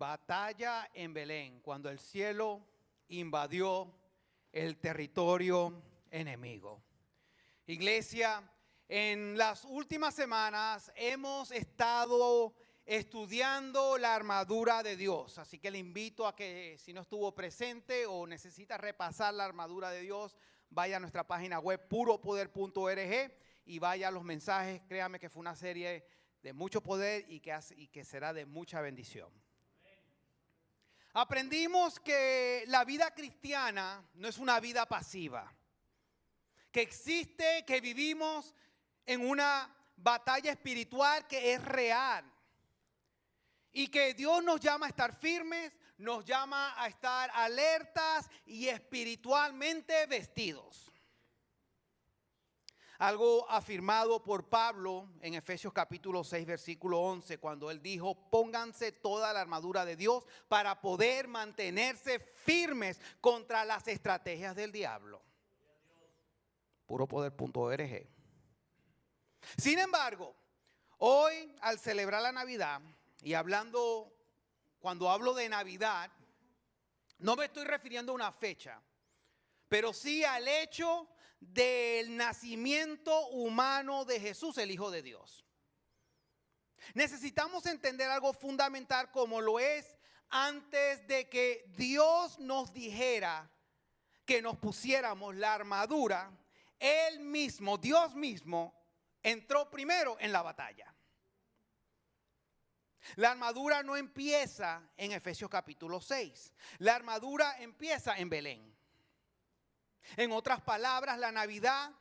Batalla en Belén, cuando el cielo invadió el territorio enemigo. Iglesia, en las últimas semanas hemos estado estudiando la armadura de Dios. Así que le invito a que si no estuvo presente o necesita repasar la armadura de Dios, vaya a nuestra página web puropoder.org y vaya a los mensajes. Créame que fue una serie de mucho poder y que será de mucha bendición. Aprendimos que la vida cristiana no es una vida pasiva, que existe, que vivimos en una batalla espiritual que es real y que Dios nos llama a estar firmes, nos llama a estar alertas y espiritualmente vestidos. Algo afirmado por Pablo en Efesios capítulo 6, versículo 11, cuando él dijo: pónganse toda la armadura de Dios para poder mantenerse firmes contra las estrategias del diablo. Puropoder.org. Sin embargo, hoy al celebrar la Navidad y cuando hablo de Navidad, no me estoy refiriendo a una fecha, pero sí al hecho del nacimiento humano de Jesús, el Hijo de Dios. Necesitamos entender algo fundamental como lo es antes de que Dios nos dijera que nos pusiéramos la armadura. Él mismo, Dios mismo, entró primero en la batalla. La armadura no empieza en Efesios capítulo 6. La armadura empieza en Belén. En otras palabras, la Navidad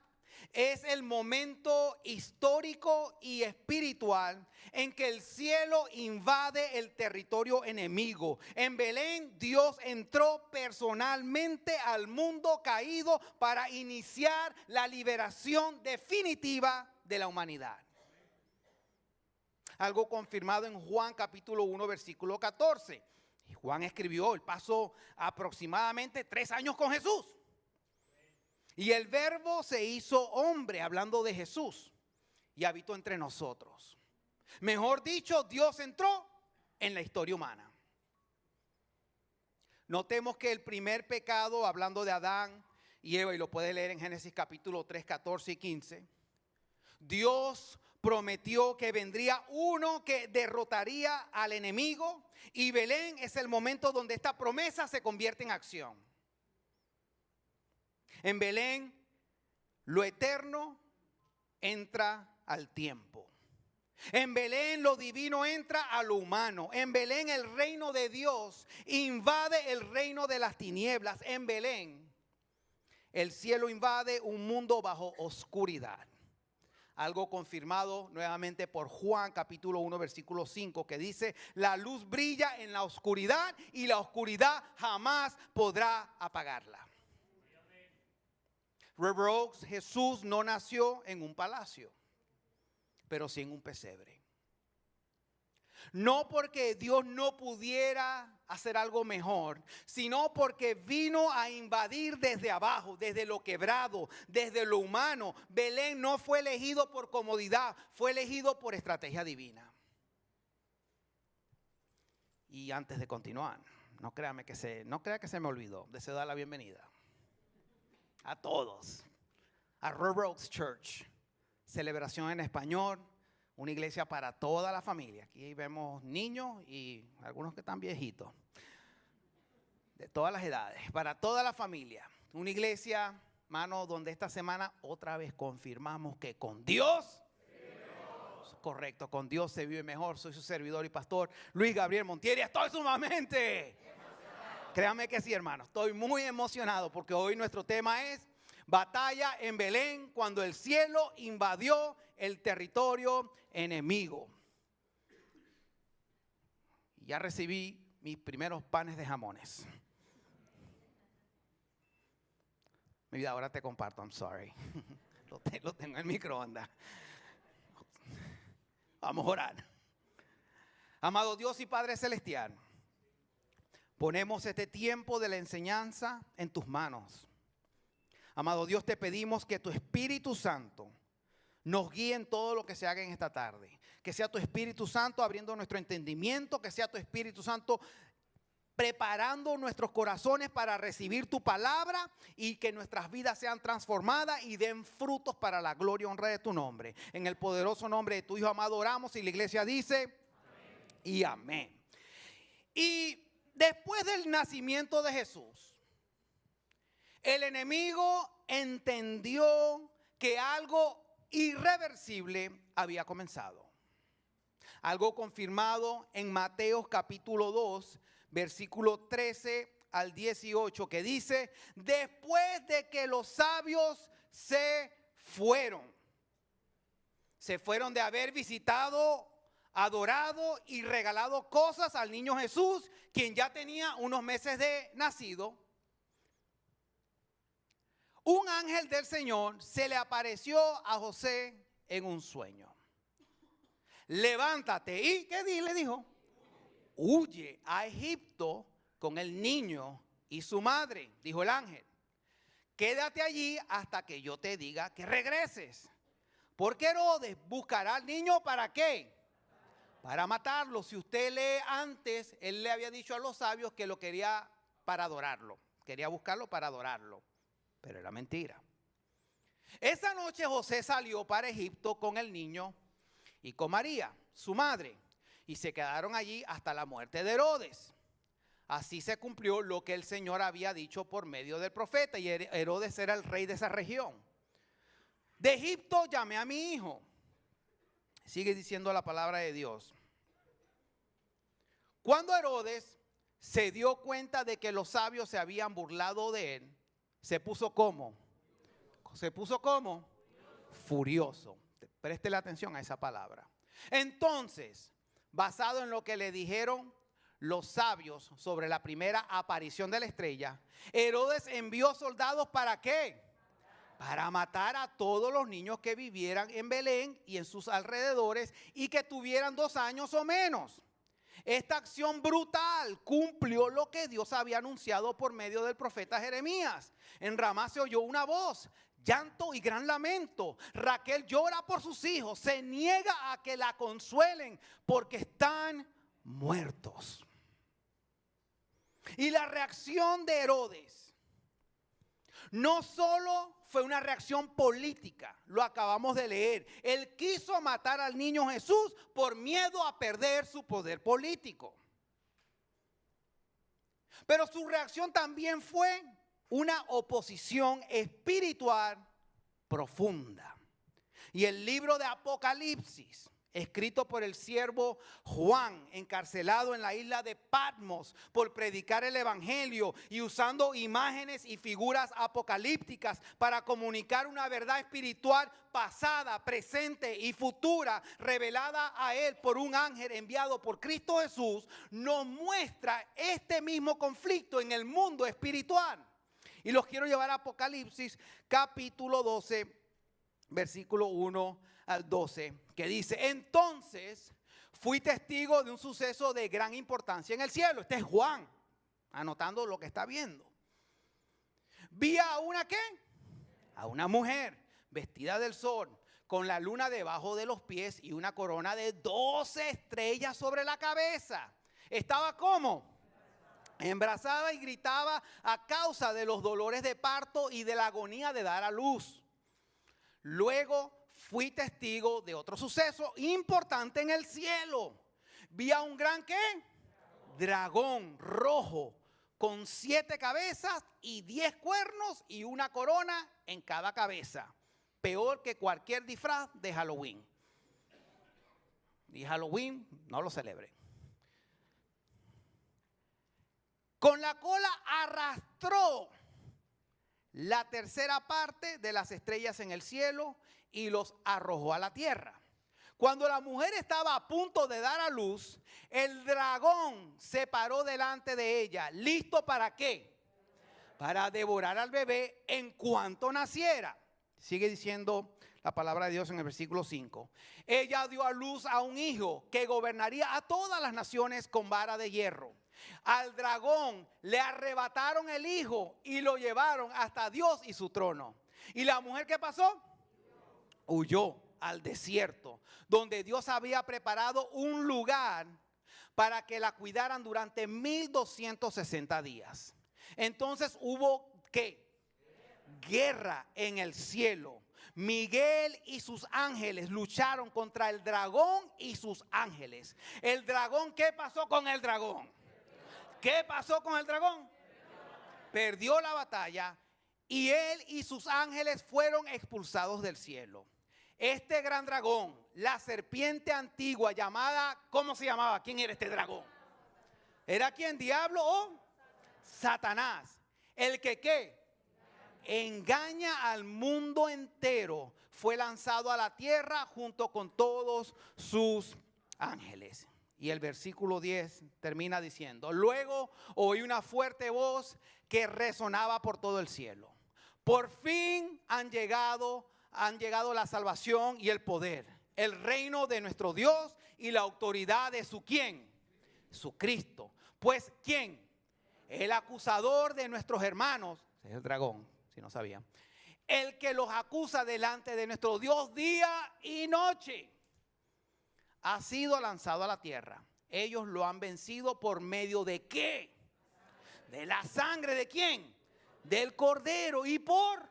es el momento histórico y espiritual en que el cielo invade el territorio enemigo. En Belén, Dios entró personalmente al mundo caído para iniciar la liberación definitiva de la humanidad. Algo confirmado en Juan capítulo 1, versículo 14. Y Juan escribió: él pasó aproximadamente 3 años con Jesús. Y el verbo se hizo hombre, hablando de Jesús, y habitó entre nosotros. Mejor dicho, Dios entró en la historia humana. Notemos que el primer pecado, hablando de Adán y Eva, y lo puede leer en Génesis capítulo 3, 14 y 15, Dios prometió que vendría uno que derrotaría al enemigo, y Belén es el momento donde esta promesa se convierte en acción. En Belén, lo eterno entra al tiempo. En Belén, lo divino entra a lo humano. En Belén, el reino de Dios invade el reino de las tinieblas. En Belén, el cielo invade un mundo bajo oscuridad. Algo confirmado nuevamente por Juan capítulo 1, versículo 5, que dice: la luz brilla en la oscuridad y la oscuridad jamás podrá apagarla. River Oaks, Jesús no nació en un palacio, pero sí en un pesebre. No porque Dios no pudiera hacer algo mejor, sino porque vino a invadir desde abajo, desde lo quebrado, desde lo humano. Belén no fue elegido por comodidad, fue elegido por estrategia divina. Y antes de continuar, no crea que se me olvidó, deseo dar la bienvenida a todos a River Oaks Church, celebración en español, una iglesia para toda la familia. Aquí vemos niños y algunos que están viejitos, de todas las edades, para toda la familia. Una iglesia, hermano, donde esta semana otra vez confirmamos que con Dios, correcto, con Dios se vive mejor. Soy su servidor y pastor Luis Gabriel Montieri. Estoy sumamente emocionado. Créame que sí, hermano, estoy muy emocionado porque hoy nuestro tema es batalla en Belén, cuando el cielo invadió el territorio enemigo. Ya recibí mis primeros panes de jamones. Mi vida, ahora te comparto, I'm sorry. Lo tengo en el microondas. Vamos a orar. Amado Dios y Padre Celestial, ponemos este tiempo de la enseñanza en tus manos. Amado Dios, te pedimos que tu Espíritu Santo nos guíe en todo lo que se haga en esta tarde. Que sea tu Espíritu Santo abriendo nuestro entendimiento, que sea tu Espíritu Santo preparando nuestros corazones para recibir tu palabra y que nuestras vidas sean transformadas y den frutos para la gloria y honra de tu nombre. En el poderoso nombre de tu Hijo amado oramos y la iglesia dice amén. Y amén. Y después del nacimiento de Jesús, el enemigo entendió que algo irreversible había comenzado. Algo confirmado en Mateo capítulo 2, versículo 13 al 18, que dice: después de que los sabios se fueron de haber visitado, adorado y regalado cosas al niño Jesús, quien ya tenía unos meses de nacido, un ángel del Señor se le apareció a José en un sueño. Levántate y, ¿qué le dijo? Huye a Egipto con el niño y su madre, dijo el ángel. Quédate allí hasta que yo te diga que regreses. Porque Herodes buscará al niño, ¿para qué? Para matarlo. Si usted lee antes, él le había dicho a los sabios que lo quería para adorarlo. Quería buscarlo para adorarlo. Pero era mentira. Esa noche José salió para Egipto con el niño y con María, su madre. Y se quedaron allí hasta la muerte de Herodes. Así se cumplió lo que el Señor había dicho por medio del profeta. Y Herodes era el rey de esa región. De Egipto llamé a mi hijo. Sigue diciendo la palabra de Dios. Cuando Herodes se dio cuenta de que los sabios se habían burlado de él, se puso ¿cómo? Se puso ¿cómo? Furioso. Préstele atención a esa palabra. Entonces, basado en lo que le dijeron los sabios sobre la primera aparición de la estrella, Herodes envió soldados ¿para qué? Para matar a todos los niños que vivieran en Belén y en sus alrededores y que tuvieran 2 años o menos. Esta acción brutal cumplió lo que Dios había anunciado por medio del profeta Jeremías. En Ramá se oyó una voz, llanto y gran lamento. Raquel llora por sus hijos, se niega a que la consuelen porque están muertos. Y la reacción de Herodes no solo fue una reacción política, lo acabamos de leer. Él quiso matar al niño Jesús por miedo a perder su poder político. Pero su reacción también fue una oposición espiritual profunda. Y el libro de Apocalipsis, escrito por el siervo Juan, encarcelado en la isla de Patmos por predicar el evangelio y usando imágenes y figuras apocalípticas para comunicar una verdad espiritual pasada, presente y futura revelada a él por un ángel enviado por Cristo Jesús, nos muestra este mismo conflicto en el mundo espiritual. Y los quiero llevar a Apocalipsis capítulo 12, versículo 1 al 12, que dice: entonces fui testigo de un suceso de gran importancia en el cielo. Este es Juan, anotando lo que está viendo. Vi a una ¿qué? A una mujer vestida del sol, con la luna debajo de los pies y una corona de 12 estrellas sobre la cabeza. Estaba ¿cómo? Embarazada y gritaba a causa de los dolores de parto y de la agonía de dar a luz. Luego fui testigo de otro suceso importante en el cielo. Vi a un gran ¿qué? Dragón rojo con 7 cabezas y 10 cuernos y una corona en cada cabeza. Peor que cualquier disfraz de Halloween. Y Halloween no lo celebré. Con la cola arrastró la tercera parte de las estrellas en el cielo y los arrojó a la tierra. Cuando la mujer estaba a punto de dar a luz, el dragón se paró delante de ella. ¿Listo para qué? Para devorar al bebé en cuanto naciera. Sigue diciendo la palabra de Dios en el versículo 5. Ella dio a luz a un hijo que gobernaría a todas las naciones con vara de hierro. Al dragón le arrebataron el hijo y lo llevaron hasta Dios y su trono. ¿Y la mujer qué pasó? Huyó al desierto, donde Dios había preparado un lugar para que la cuidaran durante 1260 días. Entonces hubo ¿qué? Guerra en el cielo. Miguel y sus ángeles lucharon contra el dragón y sus ángeles. El dragón, ¿qué pasó con el dragón? ¿Qué pasó con el dragón? Perdió la batalla y él y sus ángeles fueron expulsados del cielo. Este gran dragón, la serpiente antigua llamada, ¿cómo se llamaba? ¿Quién era este dragón? ¿Era quién? ¿Diablo o Satanás? El que ¿qué? Engaña al mundo entero, fue lanzado a la tierra junto con todos sus ángeles. Y el versículo 10 termina diciendo: luego oí una fuerte voz que resonaba por todo el cielo. Por fin han llegado la salvación y el poder, el reino de nuestro Dios y la autoridad de su ¿quién? Su Cristo. Pues ¿quién? El acusador de nuestros hermanos, es el dragón, si no sabían, el que los acusa delante de nuestro Dios día y noche, ha sido lanzado a la tierra. Ellos lo han vencido por medio de ¿qué? De la sangre de ¿quién? Del Cordero y por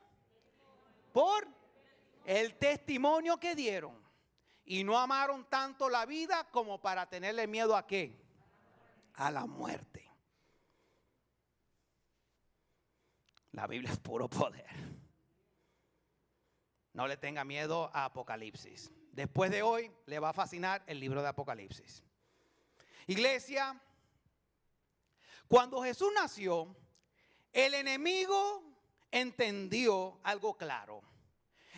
el testimonio que dieron. Y no amaron tanto la vida como para tenerle miedo ¿a qué? A la muerte. La Biblia es puro poder. No le tenga miedo a Apocalipsis. Después de hoy le va a fascinar el libro de Apocalipsis. Iglesia, cuando Jesús nació, el enemigo entendió algo claro.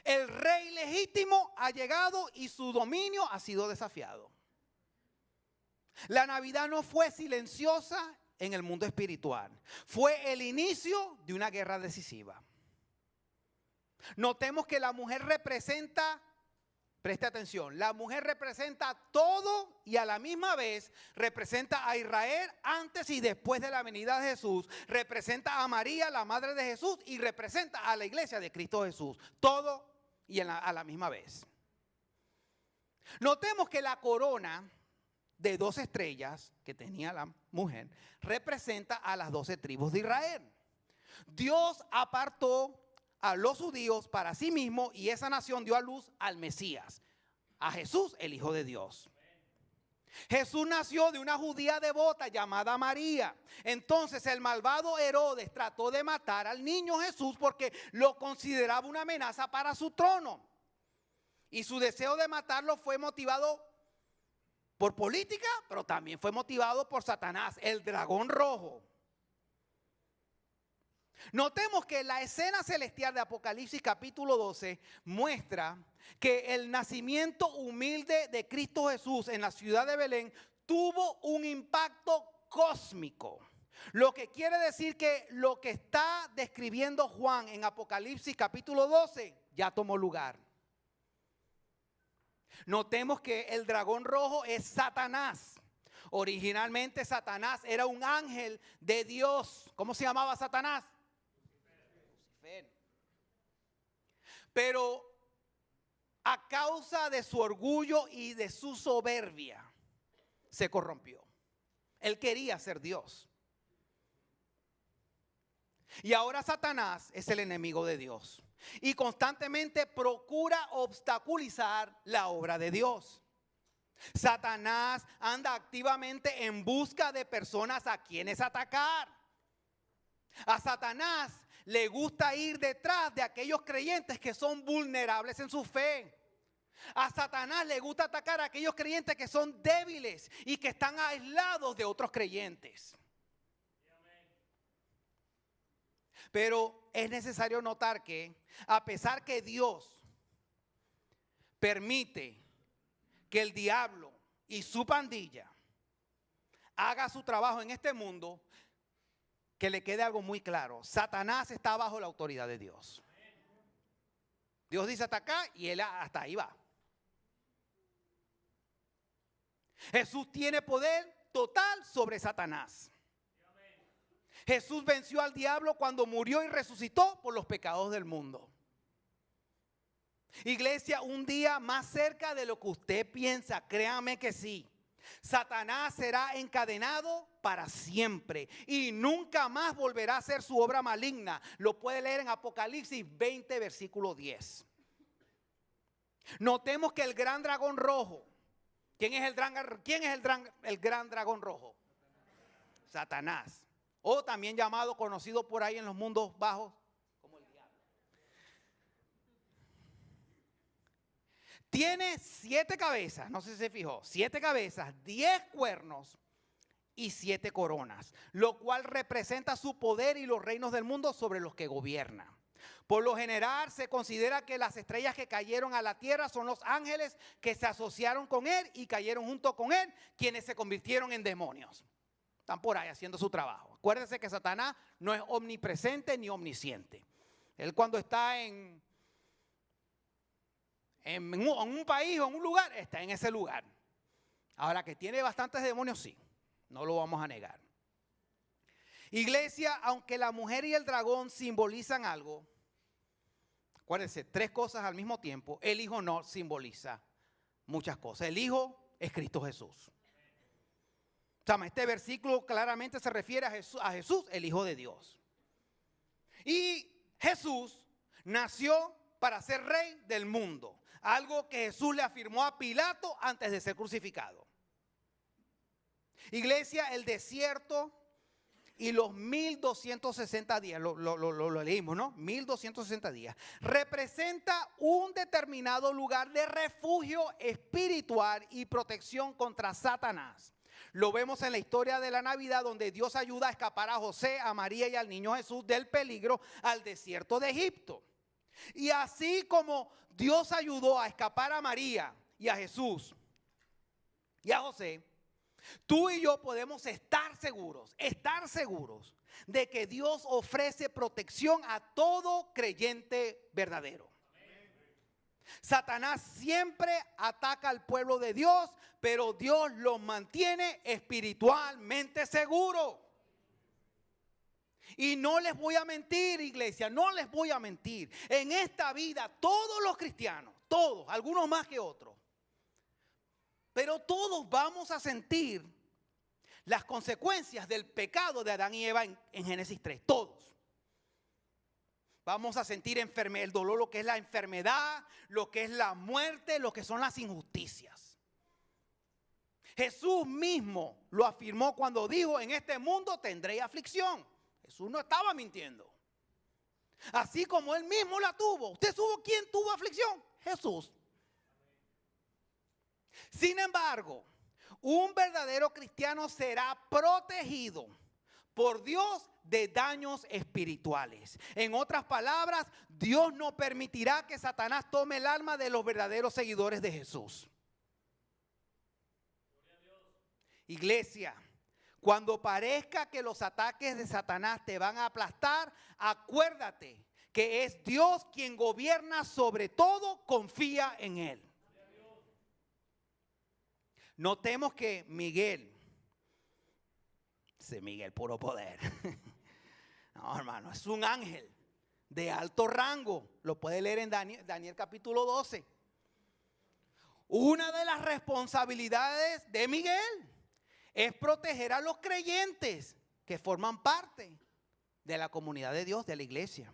El rey legítimo ha llegado y su dominio ha sido desafiado. La Navidad no fue silenciosa en el mundo espiritual. Fue el inicio de una guerra decisiva. Notemos que la mujer representa, preste atención, la mujer representa todo y a la misma vez representa a Israel antes y después de la venida de Jesús. Representa a María, la madre de Jesús, y representa a la iglesia de Cristo Jesús. Todo y a la misma vez. Notemos que la corona de 12 estrellas que tenía la mujer representa a las 12 tribus de Israel. Dios apartó a los judíos para sí mismo y esa nación dio a luz al Mesías, a Jesús, el Hijo de Dios. Jesús nació de una judía devota llamada María. Entonces el malvado Herodes trató de matar al niño Jesús porque lo consideraba una amenaza para su trono. Y su deseo de matarlo fue motivado por política, pero también fue motivado por Satanás, el dragón rojo. Notemos que la escena celestial de Apocalipsis capítulo 12 muestra que el nacimiento humilde de Cristo Jesús en la ciudad de Belén tuvo un impacto cósmico. Lo que quiere decir que lo que está describiendo Juan en Apocalipsis capítulo 12 ya tomó lugar. Notemos que el dragón rojo es Satanás. Originalmente Satanás era un ángel de Dios. ¿Cómo se llamaba Satanás? Lucifer. Pero a causa de su orgullo y de su soberbia, se corrompió. Él quería ser Dios. Y ahora Satanás es el enemigo de Dios. Y constantemente procura obstaculizar la obra de Dios. Satanás anda activamente en busca de personas a quienes atacar. A Satanás le gusta ir detrás de aquellos creyentes que son vulnerables en su fe. A Satanás le gusta atacar a aquellos creyentes que son débiles y que están aislados de otros creyentes. Pero es necesario notar que a pesar que Dios permite que el diablo y su pandilla haga su trabajo en este mundo, que le quede algo muy claro: Satanás está bajo la autoridad de Dios. Dios dice hasta acá y él hasta ahí va. Jesús tiene poder total sobre Satanás. Jesús venció al diablo cuando murió y resucitó por los pecados del mundo. Iglesia, un día más cerca de lo que usted piensa, créame que sí. Satanás será encadenado para siempre y nunca más volverá a hacer su obra maligna. Lo puede leer en Apocalipsis 20, versículo 10. Notemos que el gran dragón rojo, ¿quién es el gran dragón rojo? Satanás, o también llamado, conocido por ahí en los mundos bajos como el diablo. Tiene 7 cabezas, no sé si se fijó, 7 cabezas, 10 cuernos y 7 coronas, lo cual representa su poder y los reinos del mundo sobre los que gobierna. Por lo general se considera que las estrellas que cayeron a la tierra son los ángeles que se asociaron con él y cayeron junto con él, quienes se convirtieron en demonios. Están por ahí haciendo su trabajo. Acuérdense que Satanás no es omnipresente ni omnisciente. Él cuando está en un país o en un lugar, está en ese lugar. Ahora que tiene bastantes demonios, sí, no lo vamos a negar. Iglesia, aunque la mujer y el dragón simbolizan algo, acuérdense, 3 cosas al mismo tiempo, el Hijo no simboliza muchas cosas. El Hijo es Cristo Jesús. Este versículo claramente se refiere a Jesús, el Hijo de Dios. Y Jesús nació para ser rey del mundo. Algo que Jesús le afirmó a Pilato antes de ser crucificado. Iglesia, el desierto y los 1260 días, lo leímos, ¿no? 1260 días. Representa un determinado lugar de refugio espiritual y protección contra Satanás. Lo vemos en la historia de la Navidad, donde Dios ayuda a escapar a José, a María y al niño Jesús del peligro al desierto de Egipto. Y así como Dios ayudó a escapar a María y a Jesús y a José, tú y yo podemos estar seguros de que Dios ofrece protección a todo creyente verdadero. Satanás siempre ataca al pueblo de Dios, pero Dios los mantiene espiritualmente seguros. Y no les voy a mentir, iglesia, no les voy a mentir. En esta vida todos los cristianos, todos, algunos más que otros, pero todos vamos a sentir las consecuencias del pecado de Adán y Eva en Génesis 3, todos. Vamos a sentir el dolor, lo que es la enfermedad, lo que es la muerte, lo que son las injusticias. Jesús mismo lo afirmó cuando dijo: en este mundo tendréis aflicción. Jesús no estaba mintiendo. Así como él mismo la tuvo. ¿Usted supo quién tuvo aflicción? Jesús. Sin embargo, un verdadero cristiano será protegido por Dios de daños espirituales. En otras palabras, Dios no permitirá que Satanás tome el alma de los verdaderos seguidores de Jesús. Iglesia, cuando parezca que los ataques de Satanás te van a aplastar, acuérdate que es Dios quien gobierna sobre todo, confía en Él. Notemos que Miguel, puro poder. No, hermano, es un ángel de alto rango. Lo puede leer en Daniel capítulo 12. Una de las responsabilidades de Miguel es proteger a los creyentes que forman parte de la comunidad de Dios, de la iglesia.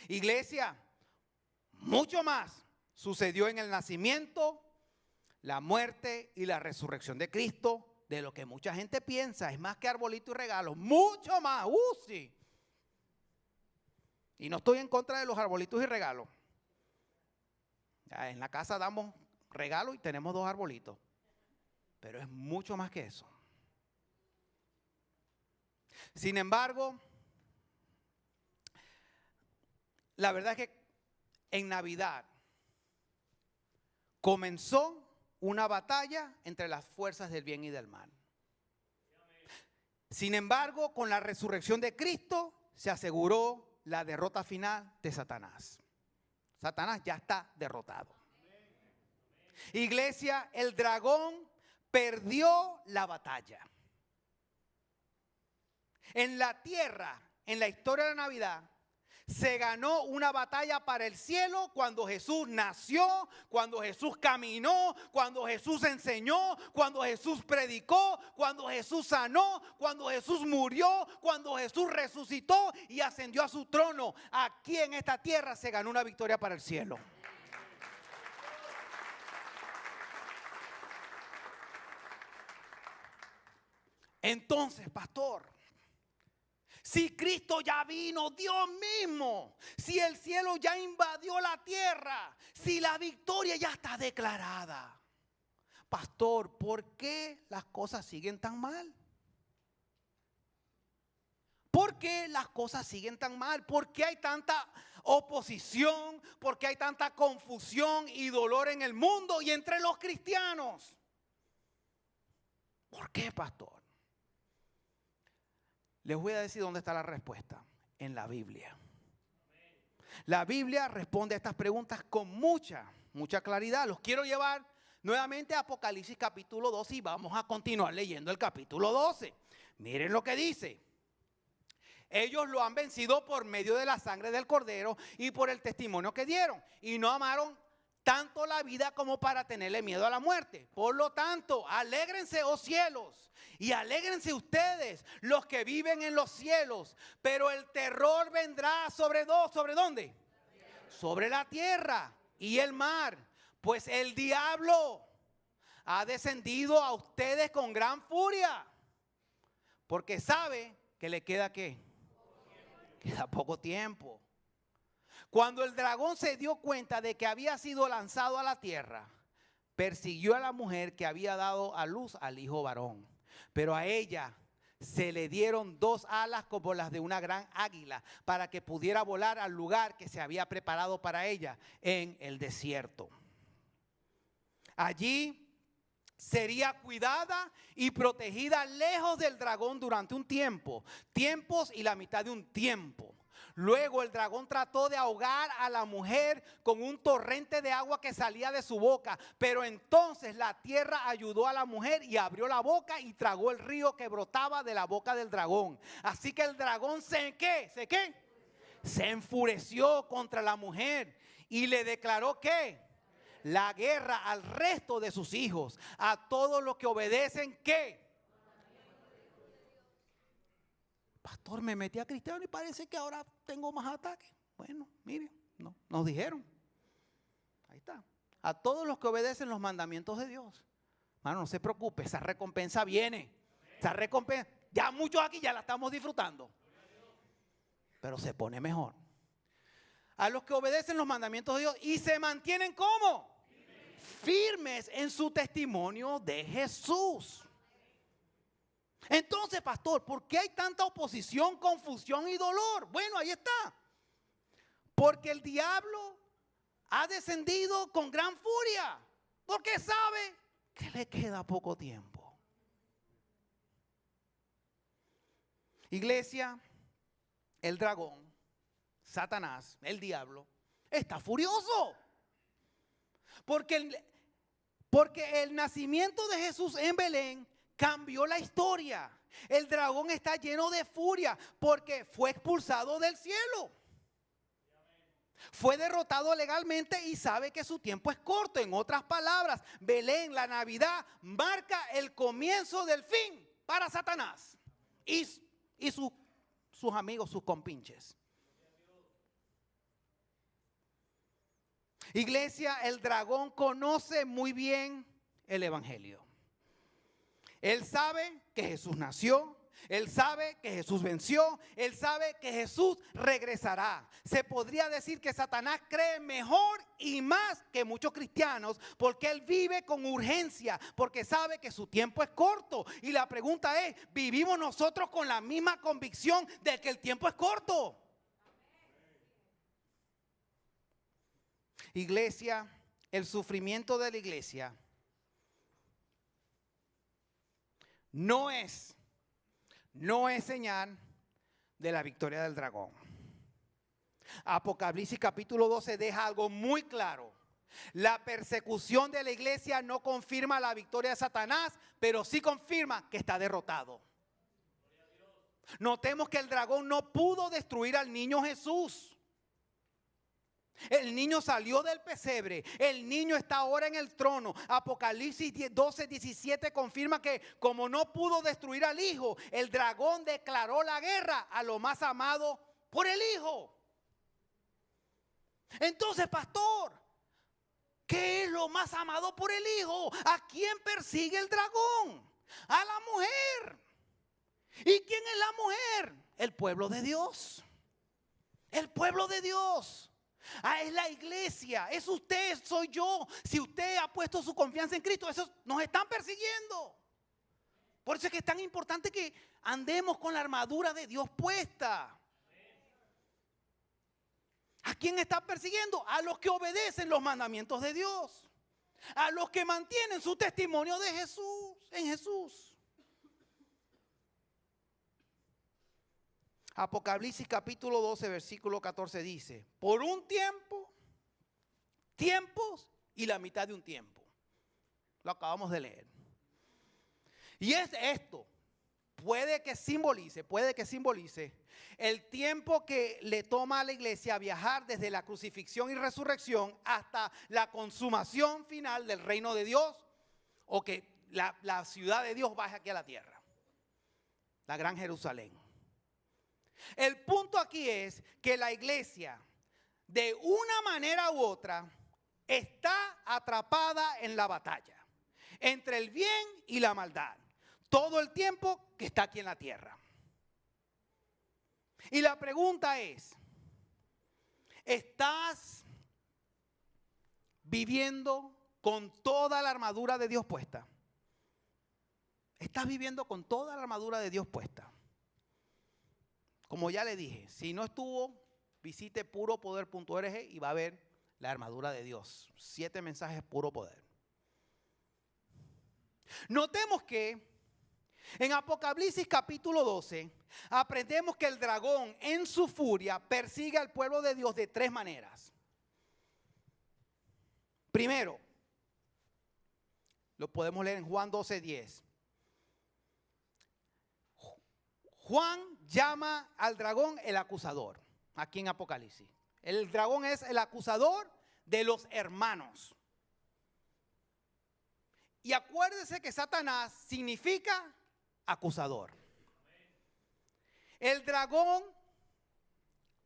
Iglesia, mucho más sucedió en el nacimiento, la muerte y la resurrección de Cristo de lo que mucha gente piensa. Es más que arbolito y regalo, mucho más. Sí. Y no estoy en contra de los arbolitos y regalos. En la casa damos regalos y tenemos 2 arbolitos. Pero es mucho más que eso. Sin embargo, la verdad es que en Navidad comenzó una batalla entre las fuerzas del bien y del mal. Sin embargo, con la resurrección de Cristo se aseguró la derrota final de Satanás. Satanás ya está derrotado. Iglesia, el dragón perdió la batalla. En la tierra, en la historia de la Navidad, Se ganó una batalla para el cielo cuando Jesús nació, cuando Jesús caminó, cuando Jesús enseñó, cuando Jesús predicó, cuando Jesús sanó, cuando Jesús murió, cuando Jesús resucitó y ascendió a su trono. Aquí en esta tierra se ganó una victoria para el cielo. Entonces, pastor, si Cristo ya vino, Dios mismo, si el cielo ya invadió la tierra, si la victoria ya está declarada, pastor, ¿por qué las cosas siguen tan mal? ¿Por qué las cosas siguen tan mal? ¿Por qué hay tanta oposición? ¿Por qué hay tanta confusión y dolor en el mundo y entre los cristianos? ¿Por qué, pastor? Les voy a decir dónde está la respuesta. En la Biblia. La Biblia responde a estas preguntas con mucha claridad. Los quiero llevar nuevamente a Apocalipsis capítulo 12 y vamos a continuar leyendo el capítulo 12. Miren lo que dice. Ellos lo han vencido por medio de la sangre del Cordero y por el testimonio que dieron. Y no amaron tanto la vida como para tenerle miedo a la muerte. Por lo tanto, alégrense, oh cielos, y alégrense ustedes, los que viven en los cielos. Pero el terror vendrá ¿sobre dónde? Sobre la tierra y el mar. Pues el diablo ha descendido a ustedes con gran furia. Porque sabe que le queda ¿qué? Queda poco tiempo. Cuando el dragón se dio cuenta de que había sido lanzado a la tierra, persiguió a la mujer que había dado a luz al hijo varón. Pero a ella se le dieron 2 alas como las de una gran águila para que pudiera volar al lugar que se había preparado para ella en el desierto. Allí sería cuidada y protegida lejos del dragón durante un tiempo, tiempos y la mitad de un tiempo. Luego el dragón trató de ahogar a la mujer con un torrente de agua que salía de su boca. Pero entonces la tierra ayudó a la mujer y abrió la boca y tragó el río que brotaba de la boca del dragón. Así que el dragón se enfureció contra la mujer y le declaró ¿qué? La guerra al resto de sus hijos, a todos los que obedecen ¿qué? Pastor, me metí a cristiano y parece que ahora tengo más ataques. Bueno, miren, no, nos dijeron. Ahí está. A todos los que obedecen los mandamientos de Dios. Hermano, no se preocupe, esa recompensa viene. Esa recompensa, ya muchos aquí ya la estamos disfrutando. Pero se pone mejor. A los que obedecen los mandamientos de Dios y se mantienen ¿cómo? Firmes en su testimonio de Jesús. Entonces, pastor, ¿por qué hay tanta oposición, confusión y dolor? Bueno, ahí está. Porque el diablo ha descendido con gran furia. Porque sabe que le queda poco tiempo. Iglesia, el dragón, Satanás, el diablo, está furioso. Porque el nacimiento de Jesús en Belén cambió la historia. El dragón está lleno de furia porque fue expulsado del cielo. Fue derrotado legalmente y sabe que su tiempo es corto. En otras palabras, Belén, la Navidad, marca el comienzo del fin para Satanás y sus amigos, sus compinches. Iglesia, el dragón conoce muy bien el evangelio. Él sabe que Jesús nació, él sabe que Jesús venció, él sabe que Jesús regresará. Se podría decir que Satanás cree mejor y más que muchos cristianos porque él vive con urgencia, porque sabe que su tiempo es corto. Y la pregunta es, ¿vivimos nosotros con la misma convicción de que el tiempo es corto? Iglesia, el sufrimiento de la iglesia no es señal de la victoria del dragón. Apocalipsis capítulo 12 deja algo muy claro. La persecución de la iglesia no confirma la victoria de Satanás, pero sí confirma que está derrotado. Notemos que el dragón no pudo destruir al niño Jesús. El niño salió del pesebre. El niño está ahora en el trono. Apocalipsis 12:17 confirma que como no pudo destruir al hijo, el dragón declaró la guerra a lo más amado por el hijo. Entonces, pastor, ¿qué es lo más amado por el hijo? ¿A quién persigue el dragón? A la mujer. ¿Y quién es la mujer? El pueblo de Dios. El pueblo de Dios. Es la iglesia, es usted, soy yo. Si usted ha puesto su confianza en Cristo, esos nos están persiguiendo. Por eso es que es tan importante que andemos con la armadura de Dios puesta. ¿A quién está persiguiendo? A los que obedecen los mandamientos de Dios. A los que mantienen su testimonio de Jesús, en Jesús. Apocalipsis capítulo 12, versículo 14 dice: por un tiempo, tiempos y la mitad de un tiempo. Lo acabamos de leer. Y es esto, puede que simbolice el tiempo que le toma a la iglesia viajar desde la crucifixión y resurrección hasta la consumación final del reino de Dios, o que la ciudad de Dios baje aquí a la tierra, la gran Jerusalén. El punto aquí es que la iglesia, de una manera u otra, está atrapada en la batalla entre el bien y la maldad todo el tiempo que está aquí en la tierra. Y la pregunta es: ¿estás viviendo con toda la armadura de Dios puesta? ¿Estás viviendo con toda la armadura de Dios puesta? Como ya le dije, si no estuvo, visite puropoder.org y va a ver la armadura de Dios. 7 mensajes puro poder. Notemos que en Apocalipsis capítulo 12 aprendemos que el dragón en su furia persigue al pueblo de Dios de 3 maneras. Primero, lo podemos leer en Juan 12:10. Juan llama al dragón el acusador, aquí en Apocalipsis. El dragón es el acusador de los hermanos. Y acuérdese que Satanás significa acusador. El dragón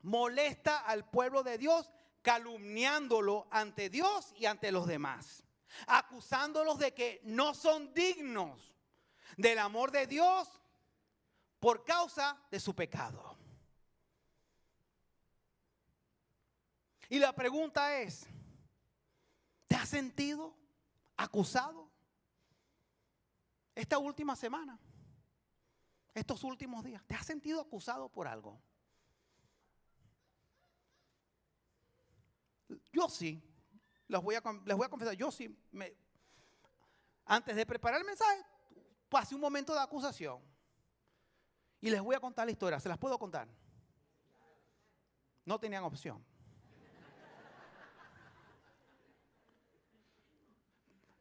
molesta al pueblo de Dios calumniándolo ante Dios y ante los demás, acusándolos de que no son dignos del amor de Dios por causa de su pecado. Y la pregunta es: ¿te has sentido acusado esta última semana? Estos últimos días, ¿te has sentido acusado por algo? Yo sí, les voy a confesar, yo sí, antes de preparar el mensaje, pasé un momento de acusación. Y les voy a contar la historia, ¿se las puedo contar? No tenían opción.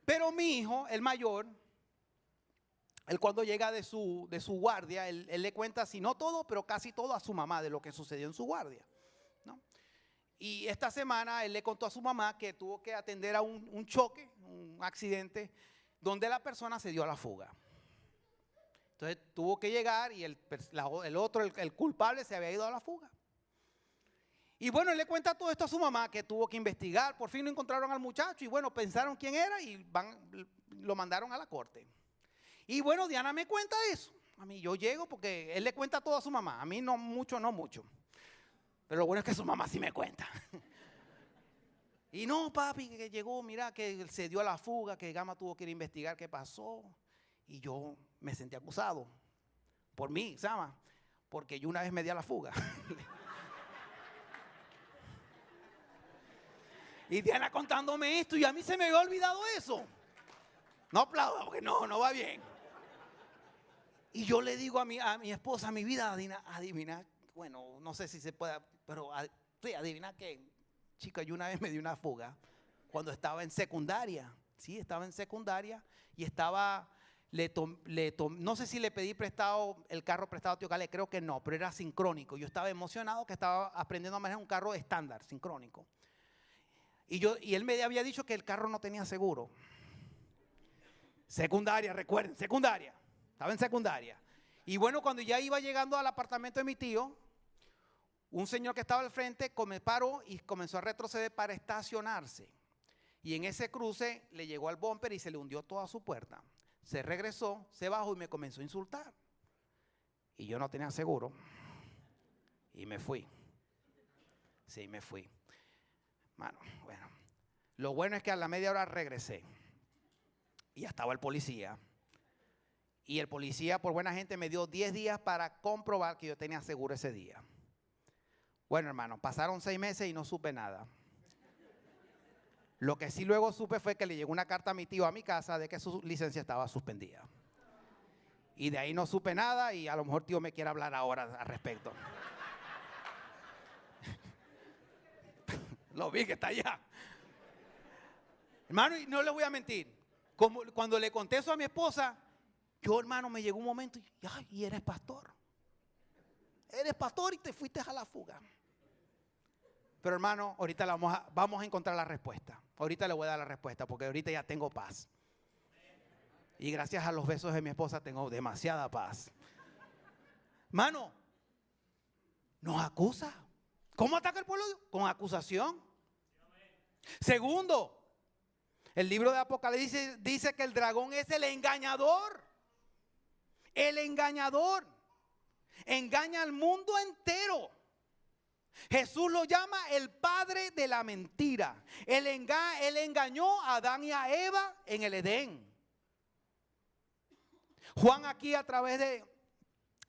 Pero mi hijo, el mayor, él cuando llega de su guardia, él le cuenta, si no todo, pero casi todo a su mamá de lo que sucedió en su guardia, ¿no? Y esta semana él le contó a su mamá que tuvo que atender a un choque, un accidente, donde la persona se dio a la fuga. Entonces tuvo que llegar y el culpable se había ido a la fuga. Y bueno, él le cuenta todo esto a su mamá, que tuvo que investigar. Por fin no encontraron al muchacho y bueno, pensaron quién era y lo mandaron a la corte. Y bueno, Diana me cuenta eso. A mí yo llego porque él le cuenta todo a su mamá. A mí no mucho. Pero lo bueno es que su mamá sí me cuenta. Y no, papi, que llegó, mira, que se dio a la fuga, que Gama tuvo que ir a investigar qué pasó. Y yo me sentí acusado por mí, Sama, porque yo una vez me di a la fuga. Y Diana contándome esto y a mí se me había olvidado eso. No aplauda porque no va bien. Y yo le digo a mi esposa, a mi vida, adivina, bueno, no sé si se puede, pero adivina que, chica, yo una vez me di una fuga cuando estaba en secundaria. Sí, estaba en secundaria y estaba... no sé si le pedí prestado el carro prestado a Tío Cale, creo que no, pero era sincrónico. Yo estaba emocionado que estaba aprendiendo a manejar un carro estándar, sincrónico. Y él me había dicho que el carro no tenía seguro. Secundaria, recuerden, secundaria. Estaba en secundaria. Y bueno, cuando ya iba llegando al apartamento de mi tío, un señor que estaba al frente me paró y comenzó a retroceder para estacionarse. Y en ese cruce le llegó al bumper y se le hundió toda su puerta. Se regresó, se bajó y me comenzó a insultar. Y yo no tenía seguro. Y me fui. Sí, me fui. Bueno. Lo bueno es que a la media hora regresé. Y ya estaba el policía. Y el policía, por buena gente, me dio 10 días para comprobar que yo tenía seguro ese día. Bueno, hermano, pasaron 6 meses y no supe nada. Lo que sí luego supe fue que le llegó una carta a mi tío a mi casa de que su licencia estaba suspendida. Y de ahí no supe nada y a lo mejor tío me quiere hablar ahora al respecto. Lo vi que está allá. Hermano, y no les voy a mentir. Cuando le conté eso a mi esposa, yo, hermano, me llegó un momento y eres pastor. Eres pastor y te fuiste a la fuga. Pero hermano, ahorita vamos a encontrar la respuesta. Ahorita le voy a dar la respuesta porque ahorita ya tengo paz. Y gracias a los besos de mi esposa tengo demasiada paz. Hermano, nos acusa. ¿Cómo ataca el pueblo de Dios? Con acusación. Segundo, el libro de Apocalipsis dice que el dragón es el engañador. El engañador. Engaña al mundo entero. Jesús lo llama el padre de la mentira. Él engañó a Adán y a Eva en el Edén. Juan aquí a través del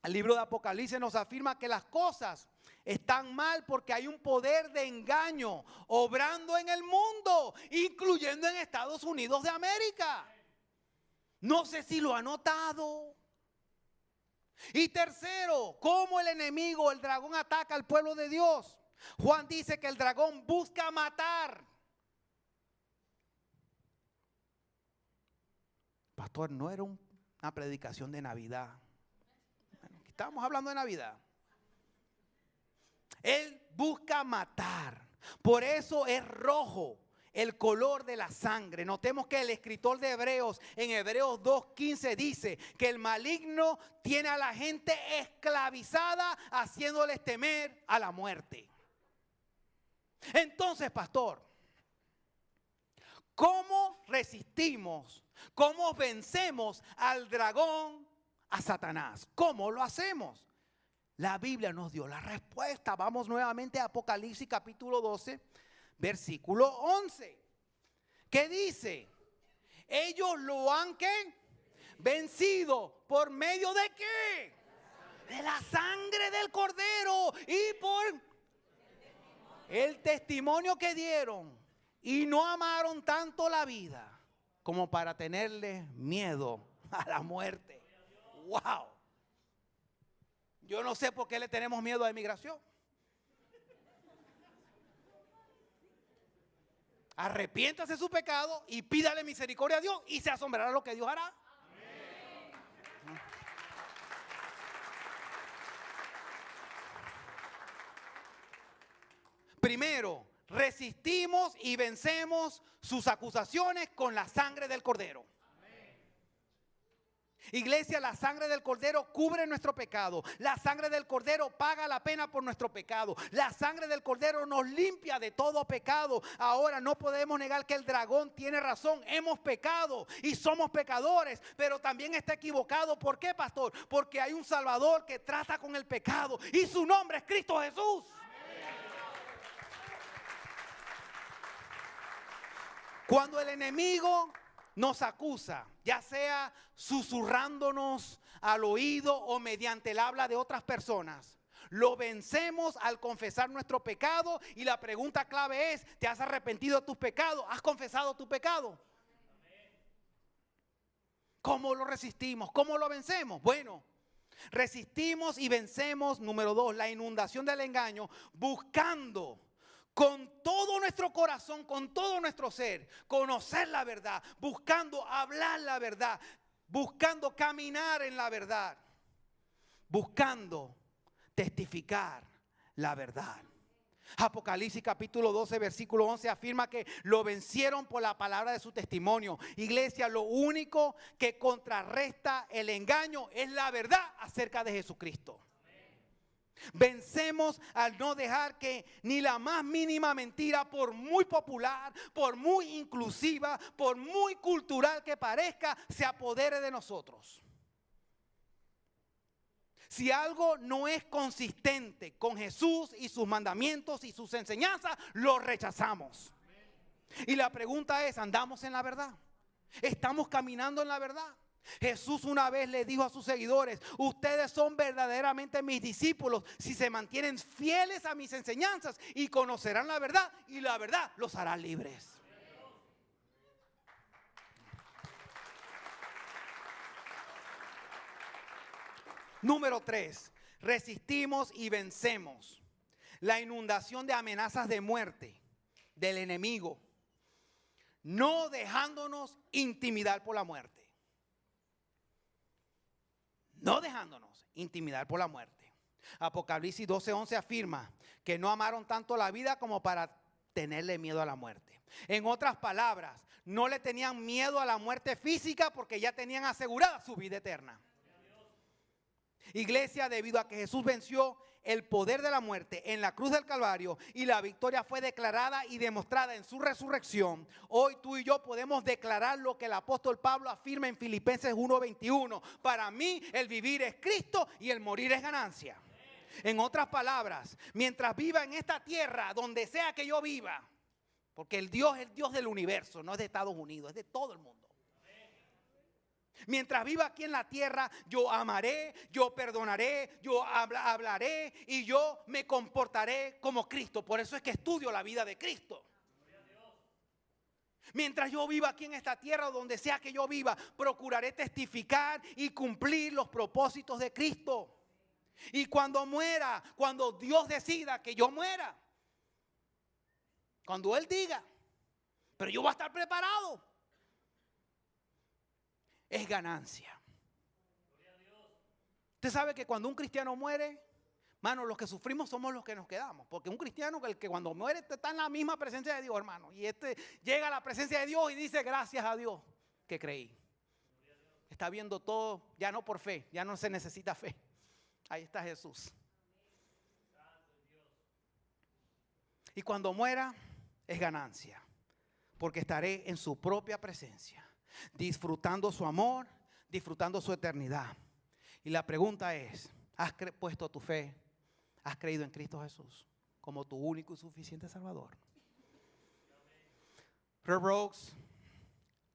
libro de Apocalipsis nos afirma que las cosas están mal porque hay un poder de engaño obrando en el mundo, incluyendo en Estados Unidos de América. No sé si lo ha notado. Y tercero, ¿cómo el enemigo, el dragón, ataca al pueblo de Dios? Juan dice que el dragón busca matar. Pastor, no era una predicación de Navidad. Bueno, estábamos hablando de Navidad. Él busca matar. Por eso es rojo el color de la sangre. Notemos que el escritor de Hebreos, en Hebreos 2:15 dice que el maligno tiene a la gente esclavizada, haciéndoles temer a la muerte. Entonces, pastor, ¿cómo resistimos? ¿Cómo vencemos al dragón, a Satanás? ¿Cómo lo hacemos? La Biblia nos dio la respuesta. Vamos nuevamente a Apocalipsis capítulo 12. Versículo 11, ¿qué dice? Ellos lo han ¿qué? Vencido por medio de ¿qué? De la sangre del cordero y por el testimonio que dieron, y no amaron tanto la vida como para tenerle miedo a la muerte. Wow. Yo no sé por qué le tenemos miedo a la inmigración. Arrepiéntase de su pecado y pídale misericordia a Dios y se asombrará lo que Dios hará. Amén. Primero, resistimos y vencemos sus acusaciones con la sangre del cordero. Iglesia, la sangre del cordero cubre nuestro pecado. La sangre del cordero paga la pena por nuestro pecado. La sangre del cordero nos limpia de todo pecado. Ahora no podemos negar que el dragón tiene razón. Hemos pecado y somos pecadores, pero también está equivocado. ¿Por qué, pastor? Porque hay un Salvador que trata con el pecado y su nombre es Cristo Jesús. Cuando el enemigo nos acusa, ya sea susurrándonos al oído o mediante el habla de otras personas, lo vencemos al confesar nuestro pecado. Y la pregunta clave es: ¿te has arrepentido de tus pecados? ¿Has confesado tu pecado? ¿Cómo lo resistimos? ¿Cómo lo vencemos? Bueno, resistimos y vencemos, número 2, la inundación del engaño, buscando con todo nuestro corazón, con todo nuestro ser, conocer la verdad, buscando hablar la verdad, buscando caminar en la verdad, buscando testificar la verdad. Apocalipsis capítulo 12, versículo 11 afirma que lo vencieron por la palabra de su testimonio. Iglesia, lo único que contrarresta el engaño es la verdad acerca de Jesucristo. Vencemos al no dejar que ni la más mínima mentira, por muy popular, por muy inclusiva, por muy cultural que parezca, se apodere de nosotros. Si algo no es consistente con Jesús y sus mandamientos y sus enseñanzas, lo rechazamos. Y la pregunta es, ¿andamos en la verdad? ¿Estamos caminando en la verdad? Jesús una vez le dijo a sus seguidores: ustedes son verdaderamente mis discípulos si se mantienen fieles a mis enseñanzas, y conocerán la verdad, y la verdad los hará libres. Número 3, resistimos y vencemos la inundación de amenazas de muerte del enemigo, no dejándonos intimidar por la muerte. No dejándonos intimidar por la muerte. Apocalipsis 12:11 afirma que no amaron tanto la vida como para tenerle miedo a la muerte. En otras palabras, no le tenían miedo a la muerte física porque ya tenían asegurada su vida eterna. Iglesia, debido a que Jesús venció el poder de la muerte en la cruz del Calvario y la victoria fue declarada y demostrada en su resurrección, hoy tú y yo podemos declarar lo que el apóstol Pablo afirma en Filipenses 1:21. Para mí el vivir es Cristo y el morir es ganancia. En otras palabras, mientras viva en esta tierra, donde sea que yo viva, porque el Dios es el Dios del universo, no es de Estados Unidos, es de todo el mundo. Mientras viva aquí en la tierra, yo amaré, yo perdonaré, yo hablaré y yo me comportaré como Cristo. Por eso es que estudio la vida de Cristo. Mientras yo viva aquí en esta tierra, donde sea que yo viva, procuraré testificar y cumplir los propósitos de Cristo. Y cuando muera, cuando Dios decida que yo muera, cuando Él diga, pero yo voy a estar preparado, es ganancia. Usted sabe que cuando un cristiano muere, hermano, los que sufrimos somos los que nos quedamos. Porque un cristiano que cuando muere está en la misma presencia de Dios, hermano. Y llega a la presencia de Dios y dice: gracias a Dios que creí. Está viendo todo, ya no por fe, ya no se necesita fe. Ahí está Jesús. Y cuando muera es ganancia, porque estaré en su propia presencia, disfrutando su amor, disfrutando su eternidad. Y la pregunta es: ¿has puesto tu fe? ¿Has creído en Cristo Jesús como tu único y suficiente Salvador? Red Rocks,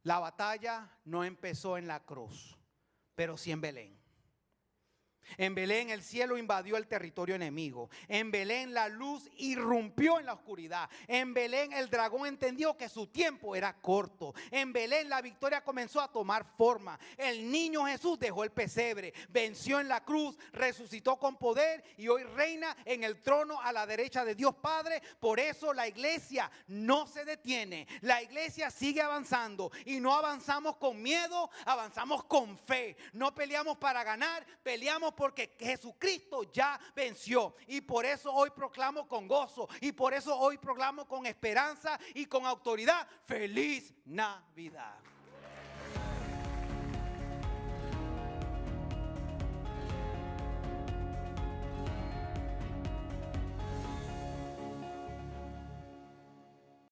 la batalla no empezó en la cruz, pero sí en Belén. En Belén el cielo invadió el territorio enemigo. En Belén la luz irrumpió en la oscuridad. En Belén el dragón entendió que su tiempo era corto. En Belén la victoria comenzó a tomar forma. El niño Jesús dejó el pesebre, venció en la cruz, resucitó con poder y hoy reina en el trono a la derecha de Dios Padre. Por eso la iglesia no se detiene. La iglesia sigue avanzando y no avanzamos con miedo, avanzamos con fe. No peleamos para ganar, peleamos porque Jesucristo ya venció. Y por eso hoy proclamo con gozo, y por eso hoy proclamo con esperanza y con autoridad: feliz Navidad.